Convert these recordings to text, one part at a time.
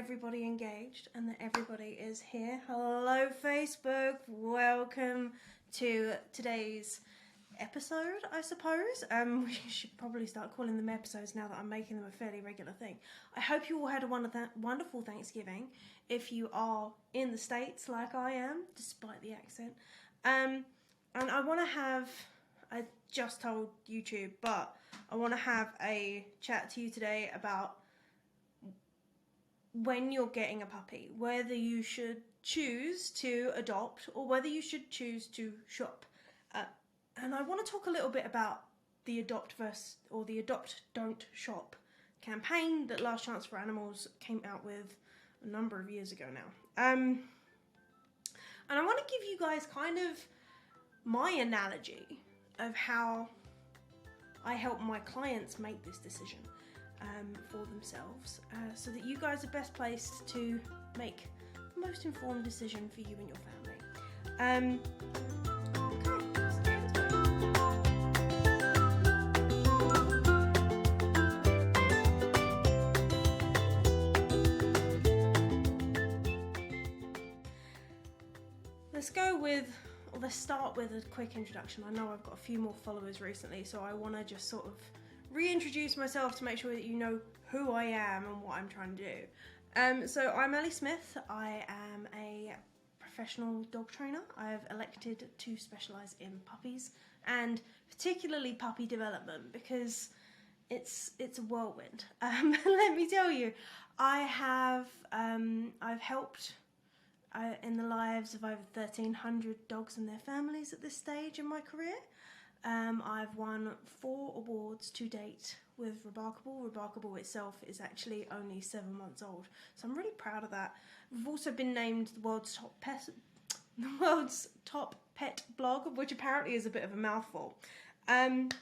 everybody engaged and that everybody is here. Hello, Facebook. Welcome to today's episode, I suppose. We should probably start calling them episodes now that I'm making them a fairly regular thing. I hope you all had a wonderful Thanksgiving. If you are in the States like I am, despite the accent. And I want to have, I just told YouTube, but I want to have a chat to you today about when you're getting a puppy, whether you should choose to adopt or whether you should choose to shop. And I want to talk a little bit about the adopt versus, or the adopt don't shop campaign that Last Chance for Animals came out with a number of years ago now. And I want to give you guys kind of my analogy of how I help my clients make this decision for themselves, so that you guys are best placed to make the most informed decision for you and your family. Let's start with a quick introduction. I know I've got a few more followers recently, so I want to just sort of reintroduce myself to make sure that you know who I am and what I'm trying to do. So I'm Ellie Smith. I am a professional dog trainer. I've elected to specialise in puppies and particularly puppy development because it's a whirlwind. Let me tell you, I've helped in the lives of over 1,300 dogs and their families at this stage in my career. I've won 4 awards to date with Remarkable. Remarkable itself is actually only 7 months old, so I'm really proud of that. We've also been named the world's top pet blog, which apparently is a bit of a mouthful. And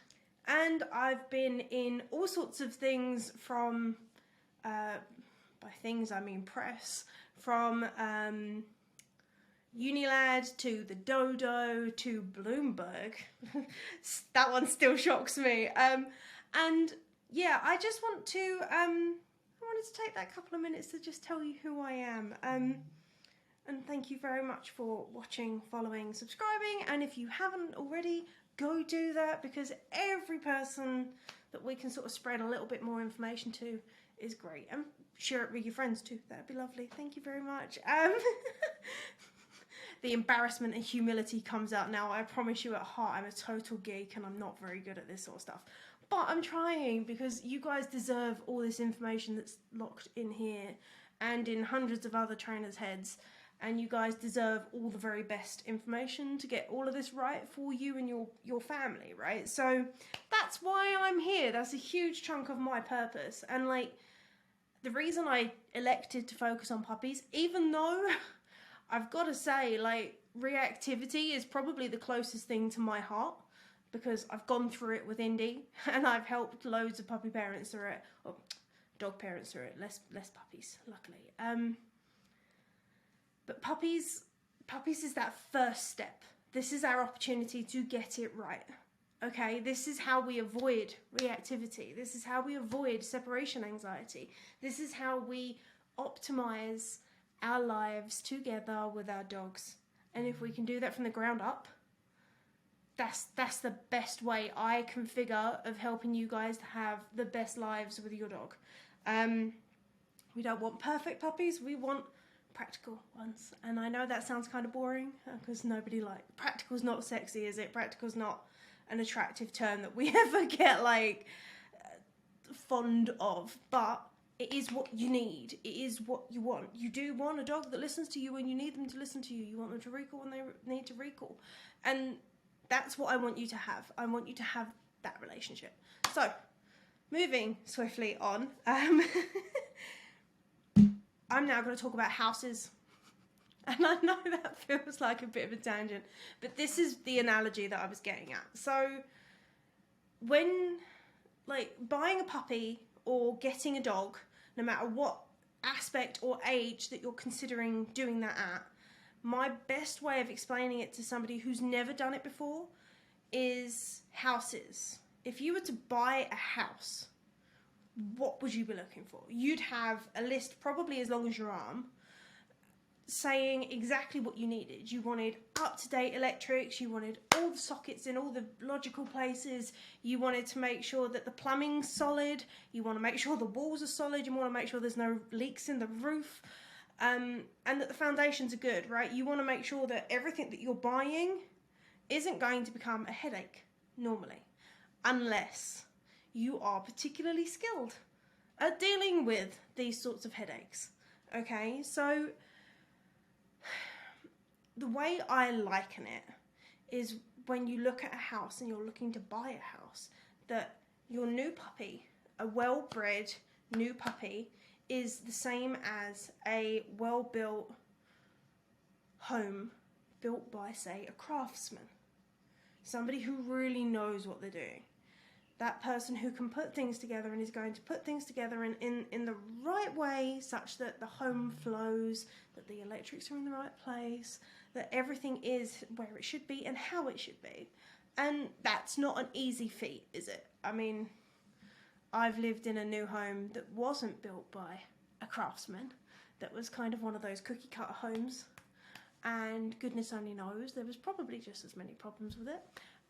I've been in all sorts of things from, by things I mean press, from Unilad to the Dodo to Bloomberg. That one still shocks me. And yeah, I just want to, I wanted to take that couple of minutes to just tell you who I am. And thank you very much for watching, following, subscribing. And if you haven't already, go do that, because every person that we can sort of spread a little bit more information to is great. And share it with your friends too. That'd be lovely. Thank you very much. The embarrassment and humility comes out now. I promise you, at heart, I'm a total geek and I'm not very good at this sort of stuff. But I'm trying, because you guys deserve all this information that's locked in here and in hundreds of other trainers' heads. And you guys deserve all the very best information to get all of this right for you and your family, right? So that's why I'm here. That's a huge chunk of my purpose. And like, the reason I elected to focus on puppies, even though I've got to say, like, reactivity is probably the closest thing to my heart, because I've gone through it with Indy and I've helped loads of puppy parents through it, or dog parents through it, less puppies, luckily. But puppies is that first step. This is our opportunity to get it right. Okay, this is how we avoid reactivity. This is how we avoid separation anxiety. This is how we optimize our lives together with our dogs. And if we can do that from the ground up, that's the best way I can figure of helping you guys to have the best lives with your dog. We don't want perfect puppies, we want practical ones. And I know that sounds kind of boring, because practical's not sexy, is it? Practical's not an attractive term that we ever get like fond of, but it is what you need. It is what you want. You do want a dog that listens to you when you need them to listen to you. You want them to recall when they need to recall. And that's what I want you to have. I want you to have that relationship. So, moving swiftly on, I'm now going to talk about houses. And I know that feels like a bit of a tangent, but this is the analogy that I was getting at. So, when, like, buying a puppy or getting a dog, no matter what aspect or age that you're considering doing that at, my best way of explaining it to somebody who's never done it before is houses. If you were to buy a house, what would you be looking for? You'd have a list probably as long as your arm saying exactly what you needed. You wanted up-to-date electrics, you wanted all the sockets in all the logical places, you wanted to make sure that the plumbing's solid, you want to make sure the walls are solid, you want to make sure there's no leaks in the roof, and that the foundations are good, right? You want to make sure that everything that you're buying isn't going to become a headache normally, unless you are particularly skilled at dealing with these sorts of headaches. Okay, so the way I liken it is when you look at a house and you're looking to buy a house, that your new puppy, a well-bred new puppy, is the same as a well-built home built by, say, a craftsman. Somebody who really knows what they're doing. That person who can put things together and is going to put things together in the right way, such that the home flows, that the electrics are in the right place, that everything is where it should be and how it should be. And that's not an easy feat, is it? I mean, I've lived in a new home that wasn't built by a craftsman, that was kind of one of those cookie cutter homes, and goodness only knows there was probably just as many problems with it.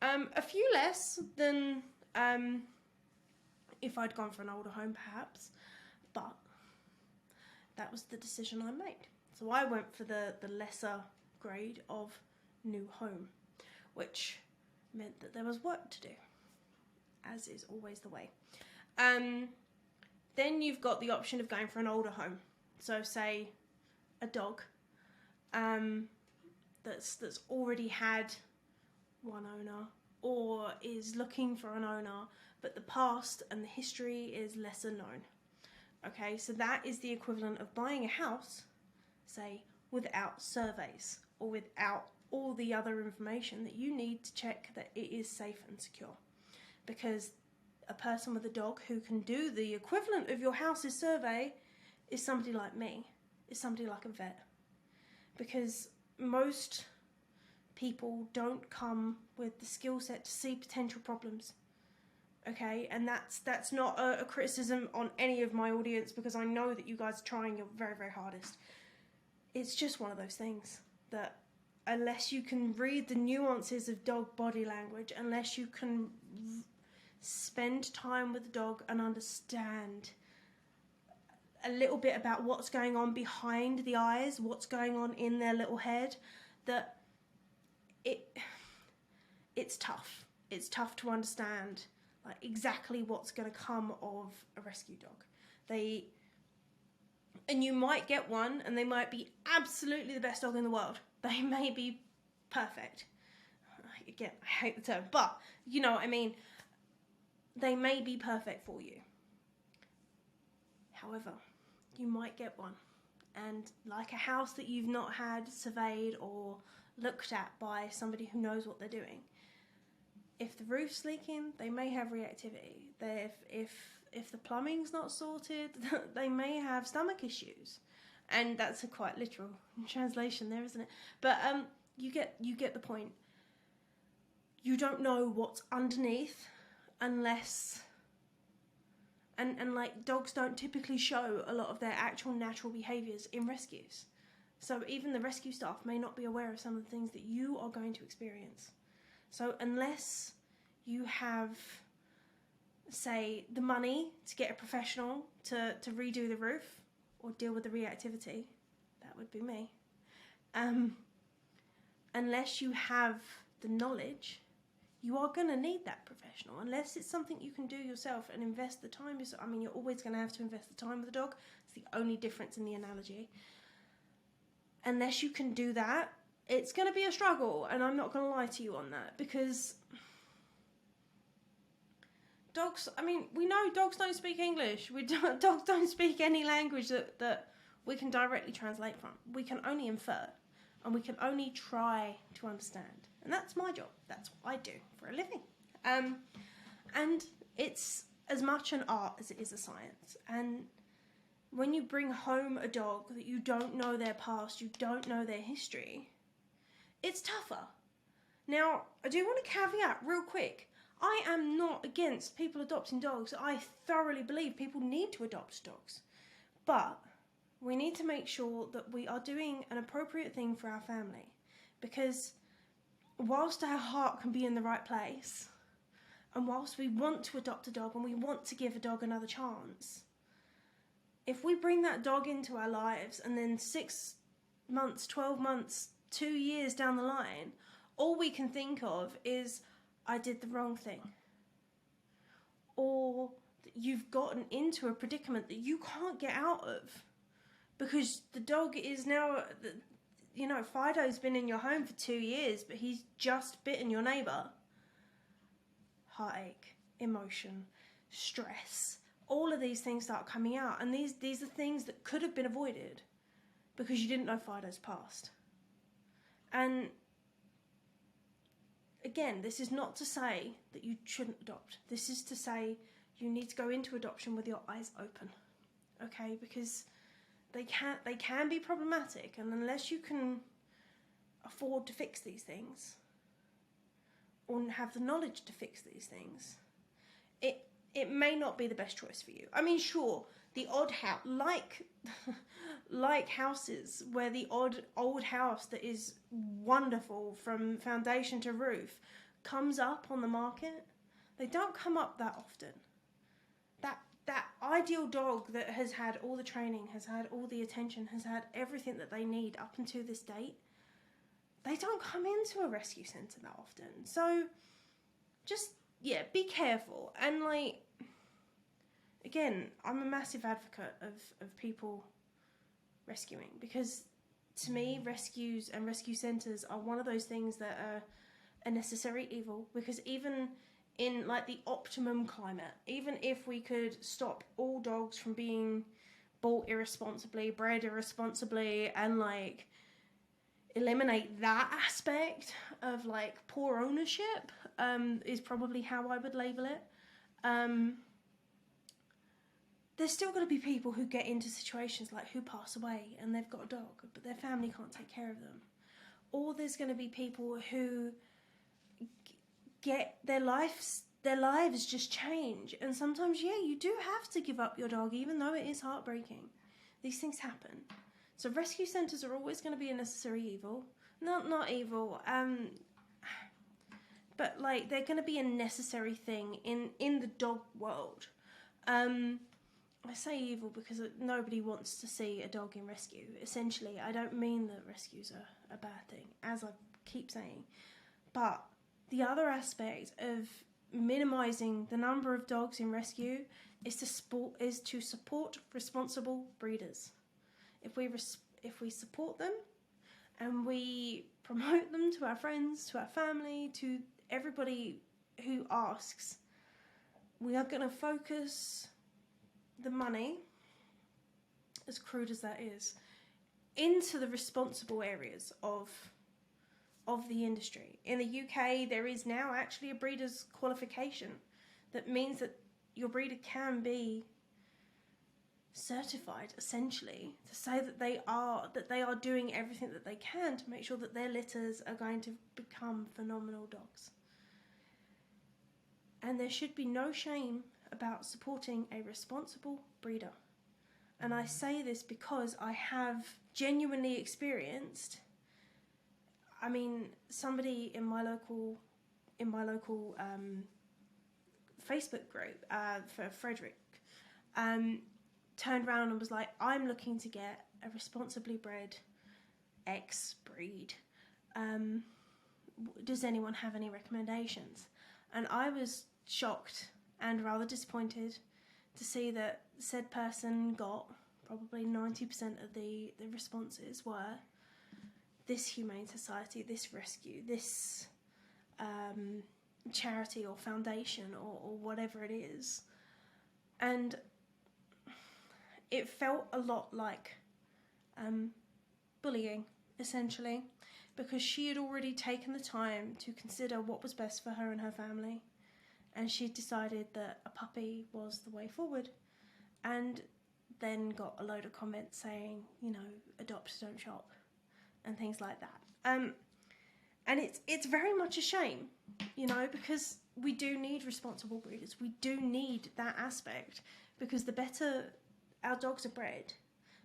A few less than if I'd gone for an older home perhaps, but that was the decision I made. So I went for the lesser grade of new home, which meant that there was work to do, as is always the way. Then you've got the option of going for an older home. So say a dog that's already had one owner, or is looking for an owner, but the past and the history is lesser known. Okay, so that is the equivalent of buying a house, say, without surveys, or without all the other information that you need to check that it is safe and secure. Because a person with a dog who can do the equivalent of your house's survey is somebody like me, is somebody like a vet. Because most people don't come with the skill set to see potential problems. Okay, and that's not a criticism on any of my audience, because I know that you guys are trying your very, very hardest. It's just one of those things that unless you can read the nuances of dog body language, unless you can spend time with the dog and understand a little bit about what's going on behind the eyes, what's going on in their little head, that it's tough. It's tough to understand like exactly what's going to come of a rescue dog. And you might get one and they might be absolutely the best dog in the world. They may be perfect. Again, I hate the term, but you know what I mean. They may be perfect for you. However, you might get one, and like a house that you've not had surveyed or looked at by somebody who knows what they're doing, if the roof's leaking, they may have reactivity. If the plumbing's not sorted, they may have stomach issues, and that's a quite literal translation there, isn't it? But you get the point. You don't know what's underneath unless, and like dogs don't typically show a lot of their actual natural behaviours in rescues. So even the rescue staff may not be aware of some of the things that you are going to experience. So unless you have, say, the money to get a professional to redo the roof or deal with the reactivity, that would be me. Unless you have the knowledge, you are going to need that professional. Unless it's something you can do yourself and invest the time yourself. I mean, you're always going to have to invest the time with the dog. It's the only difference in the analogy. Unless you can do that, it's going to be a struggle, and I'm not going to lie to you on that, because dogs, I mean, we know dogs don't speak English. Dogs don't speak any language that we can directly translate from. We can only infer, and we can only try to understand. And that's my job. That's what I do for a living. And it's as much an art as it is a science. And when you bring home a dog that you don't know their past, you don't know their history, it's tougher. Now, I do want to caveat real quick. I am not against people adopting dogs. I thoroughly believe people need to adopt dogs. But we need to make sure that we are doing an appropriate thing for our family. Because whilst our heart can be in the right place, and whilst we want to adopt a dog and we want to give a dog another chance, if we bring that dog into our lives and then 6 months, 12 months, 2 years down the line, all we can think of is, I did the wrong thing. Or you've gotten into a predicament that you can't get out of because the dog is now, you know, Fido's been in your home for 2 years, but he's just bitten your neighbour. Heartache, emotion, stress, all of these things start coming out, and these are things that could have been avoided because you didn't know Fido's past. And again, this is not to say that you shouldn't adopt. This is to say you need to go into adoption with your eyes open, okay? Because they can be problematic, and unless you can afford to fix these things or have the knowledge to fix these things, it may not be the best choice for you. I mean, sure, the odd house, like houses where the odd old house that is wonderful from foundation to roof comes up on the market, they don't come up that often. That ideal dog that has had all the training, has had all the attention, has had everything that they need up until this date, they don't come into a rescue centre that often. So just, yeah, be careful. And like, again, I'm a massive advocate of people rescuing, because to me, rescues and rescue centres are one of those things that are a necessary evil. Because even in like the optimum climate, even if we could stop all dogs from being bought irresponsibly, bred irresponsibly, and like eliminate that aspect of like poor ownership, is probably how I would label it. There's still going to be people who get into situations like who pass away and they've got a dog, but their family can't take care of them. Or there's going to be people who get their lives just change. And sometimes, yeah, you do have to give up your dog, even though it is heartbreaking. These things happen. So rescue centres are always going to be a necessary evil. Not evil, but like they're going to be a necessary thing in the dog world. I say evil because nobody wants to see a dog in rescue. Essentially, I don't mean that rescues are a bad thing, as I keep saying. But the other aspect of minimising the number of dogs in rescue is to support responsible breeders. If we support them and we promote them to our friends, to our family, to everybody who asks, we are going to focus the money, as crude as that is, into the responsible areas of the industry. In the UK, there is now actually a breeder's qualification that means that your breeder can be certified, essentially, to say that they are doing everything that they can to make sure that their litters are going to become phenomenal dogs. And there should be no shame about supporting a responsible breeder. And I say this because I have genuinely experienced, I mean, somebody in my local Facebook group for Frederick turned around and was like, I'm looking to get a responsibly bred X breed. Does anyone have any recommendations? And I was shocked and rather disappointed to see that said person got probably 90% of the responses were this humane society, this rescue, this charity or foundation or whatever it is. And it felt a lot like bullying, essentially, because she had already taken the time to consider what was best for her and her family. And she decided that a puppy was the way forward, and then got a load of comments saying, you know, adopt, don't shop, and things like that. And it's very much a shame, you know, because we do need responsible breeders. We do need that aspect, because the better our dogs are bred,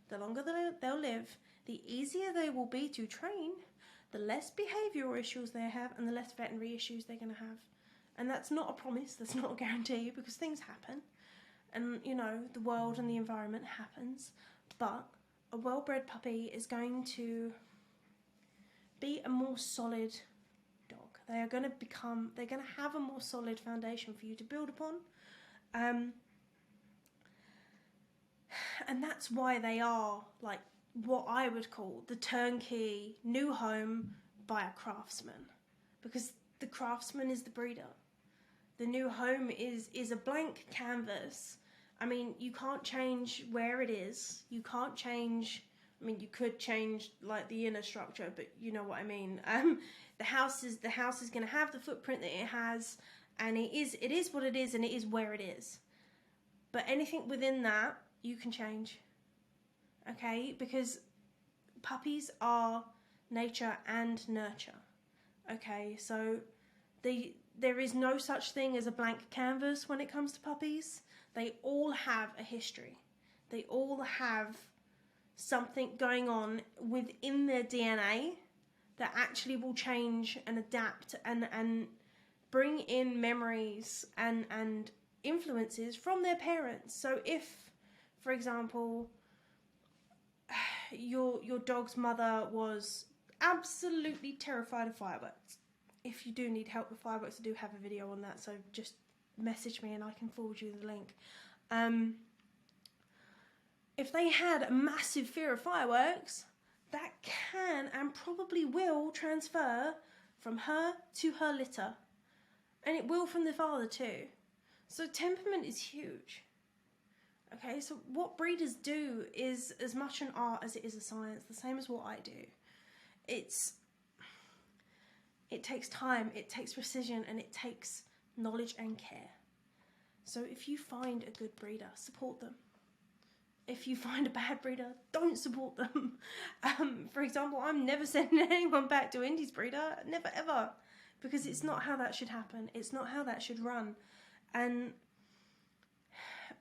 the longer they'll live, the easier they will be to train, the less behavioural issues they have, and the less veterinary issues they're going to have. And that's not a promise, that's not a guarantee, because things happen. And, you know, the world and the environment happens. But a well-bred puppy is going to be a more solid dog. They're going to have a more solid foundation for you to build upon. And that's why they are, like, what I would call the turnkey new home by a craftsman. Because the craftsman is the breeder. The new home is a blank canvas. I mean, you can't change where it is. You can't change, I mean, you could change like the inner structure, but you know what I mean. The house is going to have the footprint that it has, and it is what it is, and it is where it is. But anything within that, you can change. Okay? Because puppies are nature and nurture. Okay? So there is no such thing as a blank canvas when it comes to puppies. They all have a history. They all have something going on within their DNA that actually will change and adapt and bring in memories and influences from their parents. So if, for example, your dog's mother was absolutely terrified of fireworks. If you do need help with fireworks, I do have a video on that, so just message me and I can forward you the link. If they had a massive fear of fireworks, that can and probably will transfer from her to her litter. And it will from the father too. So temperament is huge. Okay, so what breeders do is as much an art as it is a science, the same as what I do. It takes time, it takes precision, and it takes knowledge and care. So if you find a good breeder, support them. If you find a bad breeder, don't support them. For example, I'm never sending anyone back to Indy's breeder, never ever, because it's not how that should happen. It's not how that should run. And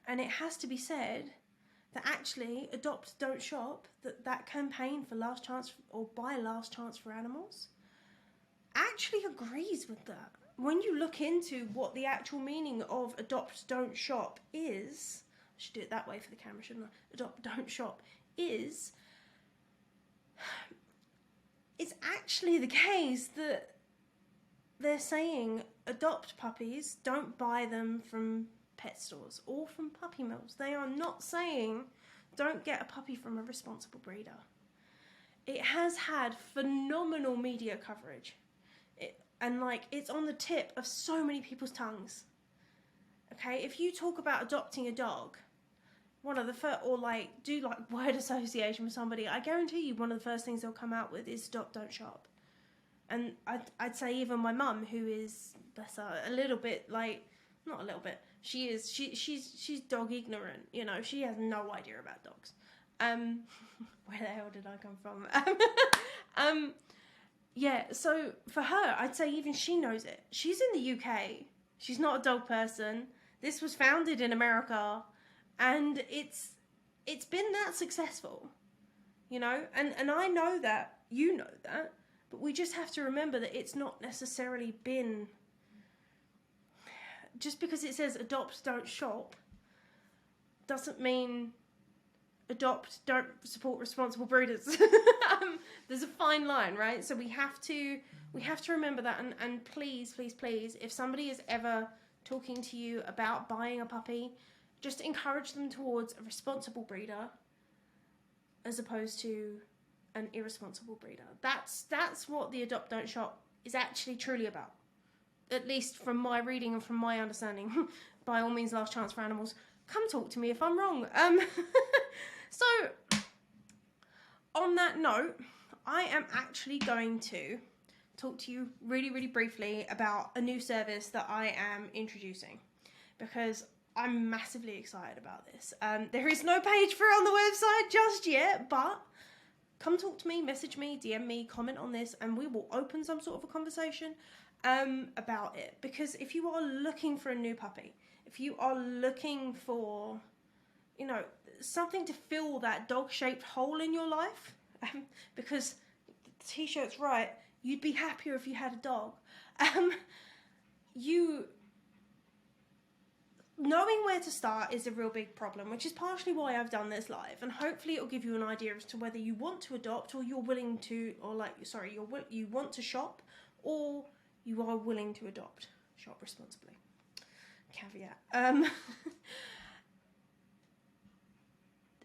it has to be said that actually Adopt, Don't Shop, that campaign for Last Chance or Buy Last Chance for Animals actually agrees with that. When you look into what the actual meaning of Adopt, Don't Shop is, I should do it that way for the camera, shouldn't I? Adopt, Don't Shop is, it's actually the case that they're saying adopt puppies, don't buy them from pet stores or from puppy mills. They are not saying don't get a puppy from a responsible breeder. It has had phenomenal media coverage. And it's on the tip of so many people's tongues. Okay, if you talk about adopting a dog, one of the first, or do word association with somebody, I guarantee you one of the first things they'll come out with is Adopt, Don't Shop. And I'd say even my mum, who is, bless her, a little bit not a little bit, she's dog ignorant, you know, she has no idea about dogs. Where the hell did I come from? Yeah, so for her, I'd say even she knows it. She's in the UK. She's not a dog person. This was founded in America, and it's been that successful, you know? And I know that, you know that, but we just have to remember that it's not necessarily been, just because it says Adopt, Don't Shop, doesn't mean adopt, don't support responsible breeders. There's a fine line, right? So we have to remember that, and please, please, please, if somebody is ever talking to you about buying a puppy, just encourage them towards a responsible breeder as opposed to an irresponsible breeder. That's what the Adopt, Don't Shop is actually truly about. At least from my reading and from my understanding. By all means, Last Chance for Animals. Come talk to me if I'm wrong. So, on that note, I am actually going to talk to you really, really briefly about a new service that I am introducing, because I'm massively excited about this. There is no page for it on the website just yet, but come talk to me, message me, DM me, comment on this, and we will open some sort of a conversation. about it. Because if you are looking for a new puppy, if you are looking for, you know, something to fill that dog-shaped hole in your life, because the t-shirt's right, you'd be happier if you had a dog. Knowing where to start is a real big problem, which is partially why I've done this live, and hopefully it'll give you an idea as to whether you want to adopt, or you're willing to, you want to shop, or you are willing to adopt. Shop responsibly. Caveat.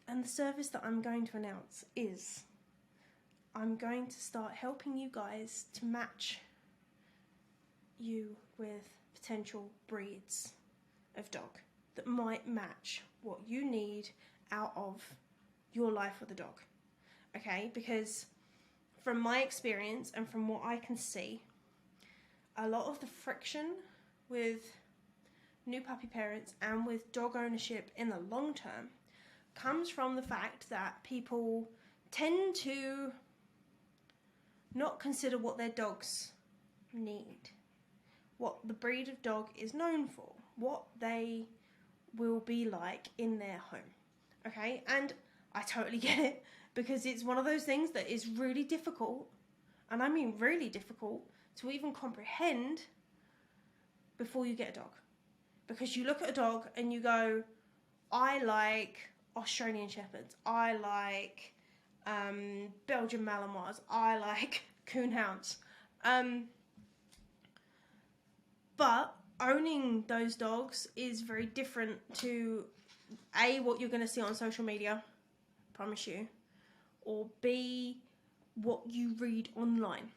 And the service that I'm going to announce is I'm going to start helping you guys to match you with potential breeds of dog that might match what you need out of your life with a dog. Okay, because from my experience and from what I can see, a lot of the friction with new puppy parents and with dog ownership in the long term comes from the fact that people tend to not consider what their dogs need, what the breed of dog is known for, what they will be like in their home. Okay, and I totally get it, because it's one of those things that is really difficult, and I mean really difficult, to even comprehend before you get a dog. Because you look at a dog and you go, I like Australian Shepherds, I like Belgian Malinois, I like Coonhounds. But owning those dogs is very different to A, what you're going to see on social media, promise you, or B, what you read online.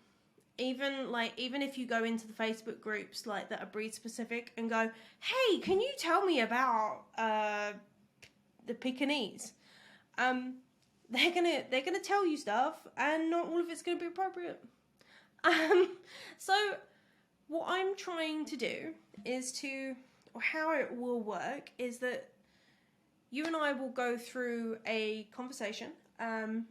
Even if you go into the Facebook groups like that are breed specific and go, hey, can you tell me about the Pekingese? They're gonna tell you stuff, and not all of it's gonna be appropriate. So what I'm trying to do is or how it will work is that you and I will go through a conversation, a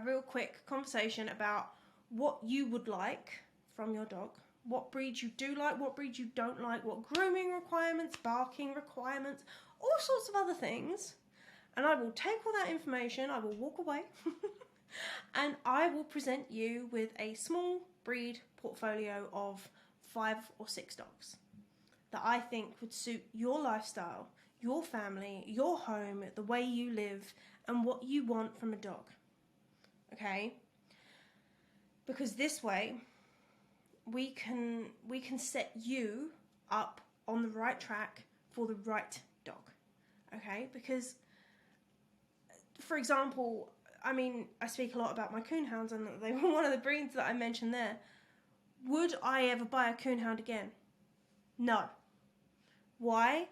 real quick conversation about what you would like from your dog, what breeds you do like, what breeds you don't like, what grooming requirements, barking requirements, all sorts of other things. And I will take all that information, I will walk away, and I will present you with a small breed portfolio of 5 or 6 dogs that I think would suit your lifestyle, your family, your home, the way you live, and what you want from a dog. Okay? Because this way, we can set you up on the right track for the right dog. Okay? Because, for example, I mean, I speak a lot about my coonhounds, and they were one of the breeds that I mentioned there. Would I ever buy a coonhound again? No. Why?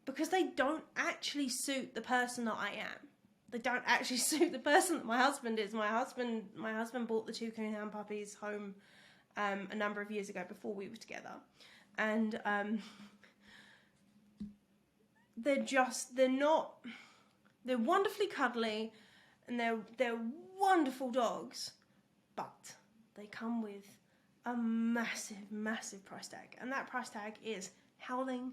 Because they don't actually suit the person that I am. They don't actually suit the person that my husband is. My husband bought the 2 coonhound puppies home a number of years ago before we were together, and they're wonderfully cuddly, and they're wonderful dogs, but they come with a massive price tag, and that price tag is howling.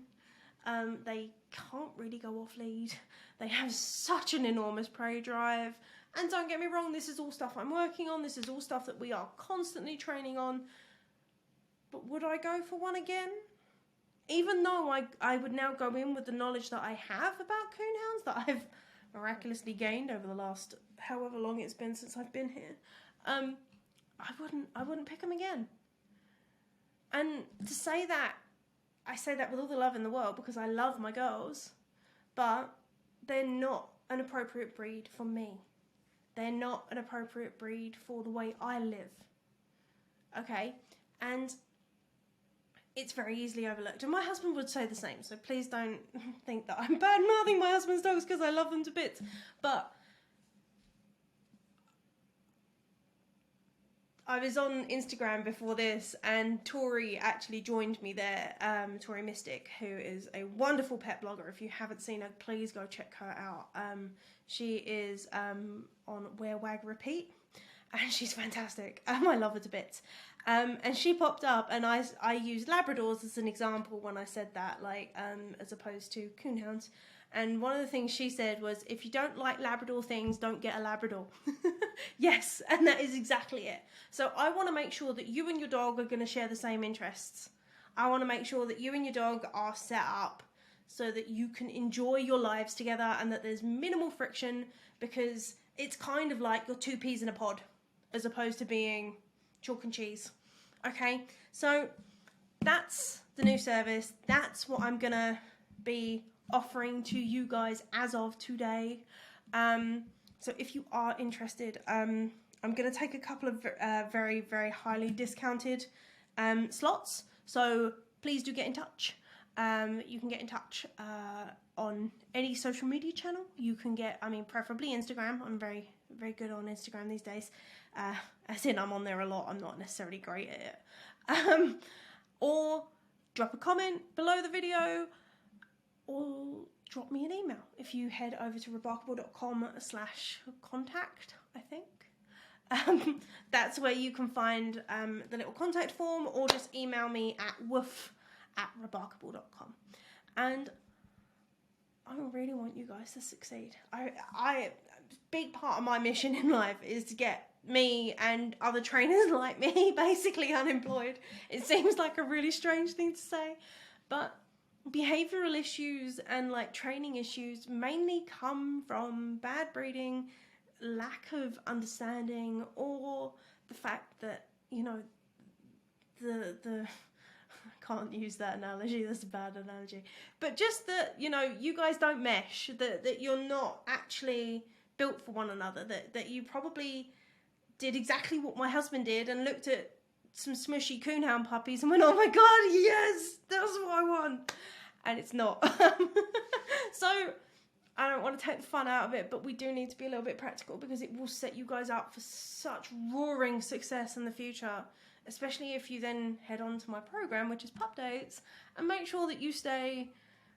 They can't really go off lead. They have such an enormous prey drive. And don't get me wrong, this is all stuff I'm working on. This is all stuff that we are constantly training on. But would I go for one again? Even though I would now go in with the knowledge that I have about coonhounds that I've miraculously gained over the last however long it's been since I've been here, I wouldn't pick them again. And to say that, I say that with all the love in the world, because I love my girls, but they're not an appropriate breed for me. They're not an appropriate breed for the way I live. Okay? And it's very easily overlooked. And my husband would say the same, so please don't think that I'm bad-mouthing my husband's dogs because I love them to bits. But I was on Instagram before this, and Tori actually joined me there, Tori Mystic, who is a wonderful pet blogger. If you haven't seen her, please go check her out. She is on Wear, Wag, Repeat, and she's fantastic. I love her to bits. And she popped up, and I used Labradors as an example when I said that, like, as opposed to Coonhounds. And one of the things she said was, if you don't like Labrador things, don't get a Labrador. Yes, and that is exactly it. So I want to make sure that you and your dog are going to share the same interests. I want to make sure that you and your dog are set up so that you can enjoy your lives together and that there's minimal friction, because it's kind of like you're two peas in a pod as opposed to being chalk and cheese. Okay, so that's the new service. That's what I'm gonna be offering to you guys as of today. So if you are interested, I'm gonna take a couple of very, very highly discounted slots. So please do get in touch. You can get in touch on any social media channel. You can get, preferably Instagram. I'm very, very good on Instagram these days. As in, I'm on there a lot. I'm not necessarily great at it. Or drop a comment below the video, or drop me an email if you head over to remarkable.com/contact, I think. That's where you can find the little contact form, or just email me at woof@remarkable.com. And I really want you guys to succeed. I big part of my mission in life is to get me and other trainers like me basically unemployed. It seems like a really strange thing to say, but behavioral issues and like training issues mainly come from bad breeding, lack of understanding, or the fact that, you know, the I can't use that analogy, that's a bad analogy, but just that, you know, you guys don't mesh, that you're not actually built for one another, that you probably did exactly what my husband did and looked at some smushy coonhound puppies and went, oh my god, yes, that's what I want, and it's not. So I don't want to take the fun out of it, but we do need to be a little bit practical, because it will set you guys up for such roaring success in the future, especially if you then head on to my program, which is Pup Dates, and make sure that you stay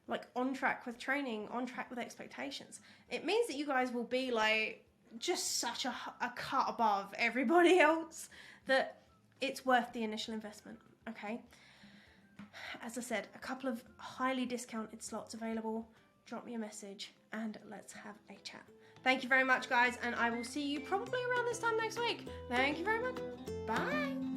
like on track with training, on track with expectations. It means that you guys will be like just such a cut above everybody else that it's worth the initial investment, okay? As I said, a couple of highly discounted slots available. Drop me a message and let's have a chat. Thank you very much, guys, and I will see you probably around this time next week. Thank you very much. Bye.